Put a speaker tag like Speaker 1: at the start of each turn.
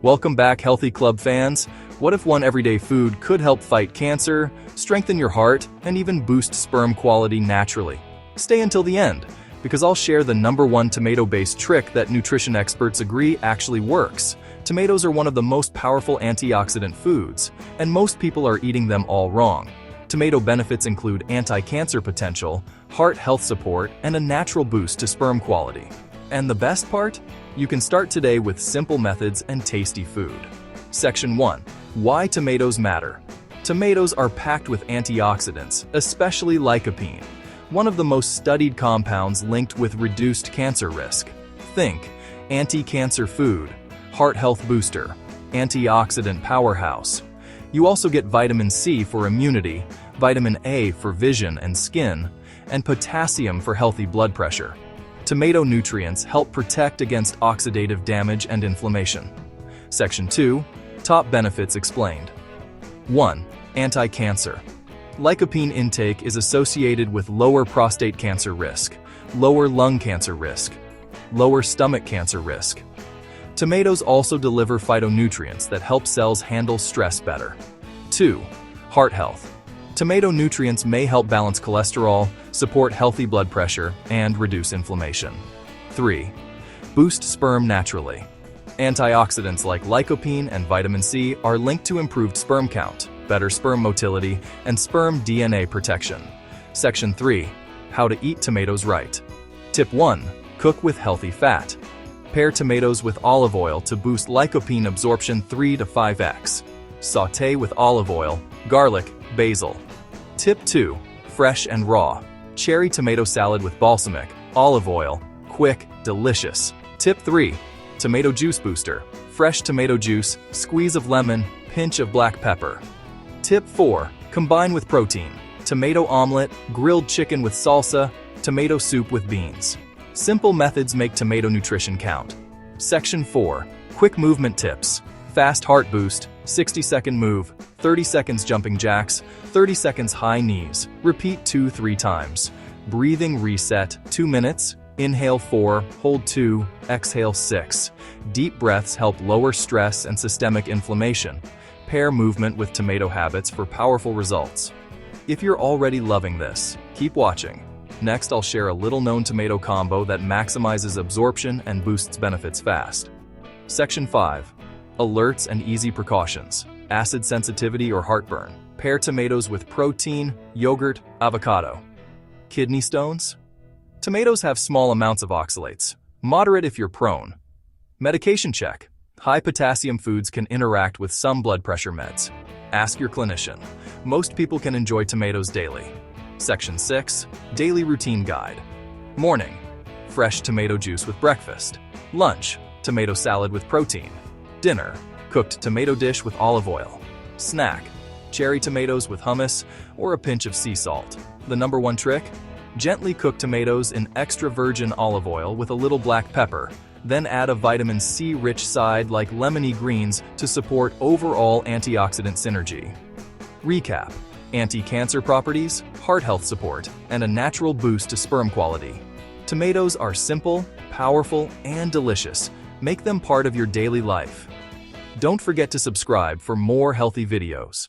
Speaker 1: Welcome back, Healthy Club fans. What if one everyday food could help fight cancer, strengthen your heart, and even boost sperm quality naturally? Stay until the end, because I'll share the #1 tomato-based trick that nutrition experts agree actually works. Tomatoes are one of the most powerful antioxidant foods, and most people are eating them all wrong. Tomato benefits include anti-cancer potential, heart health support, and a natural boost to sperm quality. And the best part? You can start today with simple methods and tasty food. Section 1. Why tomatoes matter. Tomatoes are packed with antioxidants, especially lycopene, one of the most studied compounds linked with reduced cancer risk. Think anti-cancer food, heart health booster, antioxidant powerhouse. You also get vitamin C for immunity, vitamin A for vision and skin, and potassium for healthy blood pressure. Tomato nutrients help protect against oxidative damage and inflammation. Section 2. Top benefits explained. 1. Anti-cancer. Lycopene intake is associated with lower prostate cancer risk, lower lung cancer risk, lower stomach cancer risk. Tomatoes also deliver phytonutrients that help cells handle stress better. 2. Heart health. Tomato nutrients may help balance cholesterol, support healthy blood pressure, and reduce inflammation. 3. Boost sperm naturally. Antioxidants like lycopene and vitamin C are linked to improved sperm count, better sperm motility, and sperm DNA protection. Section 3. How to eat tomatoes right. Tip 1. Cook with healthy fat. Pair tomatoes with olive oil to boost lycopene absorption 3 to 5x. Sauté with olive oil, garlic, basil. Tip 2. Fresh and raw. Cherry tomato salad with balsamic, olive oil. Quick, delicious. Tip 3. Tomato juice booster. Fresh tomato juice, squeeze of lemon, pinch of black pepper. Tip 4. Combine with protein. Tomato omelet, grilled chicken with salsa, tomato soup with beans. Simple methods make tomato nutrition count. Section 4. Quick movement tips. Fast heart boost, 60-second move, 30 seconds jumping jacks, 30 seconds high knees. Repeat 2-3 times. Breathing reset, 2 minutes. Inhale 4, hold 2, exhale 6. Deep breaths help lower stress and systemic inflammation. Pair movement with tomato habits for powerful results. If you're already loving this, keep watching. Next, I'll share a little-known tomato combo that maximizes absorption and boosts benefits fast. Section 5. Alerts and easy precautions. Acid sensitivity or heartburn. Pair tomatoes with protein, yogurt, avocado. Kidney stones? Tomatoes have small amounts of oxalates. Moderate if you're prone. Medication check. High potassium foods can interact with some blood pressure meds. Ask your clinician. Most people can enjoy tomatoes daily. Section 6. Daily routine guide. Morning. Fresh tomato juice with breakfast. Lunch. Tomato salad with protein. Dinner. Cooked tomato dish with olive oil. Snack. Cherry tomatoes with hummus or a pinch of sea salt. The #1 trick? Gently cook tomatoes in extra virgin olive oil with a little black pepper. Then add a vitamin C-rich side like lemony greens to support overall antioxidant synergy. Recap. Anti-cancer properties, heart health support, and a natural boost to sperm quality. Tomatoes are simple, powerful, and delicious. Make them part of your daily life. Don't forget to subscribe for more healthy videos.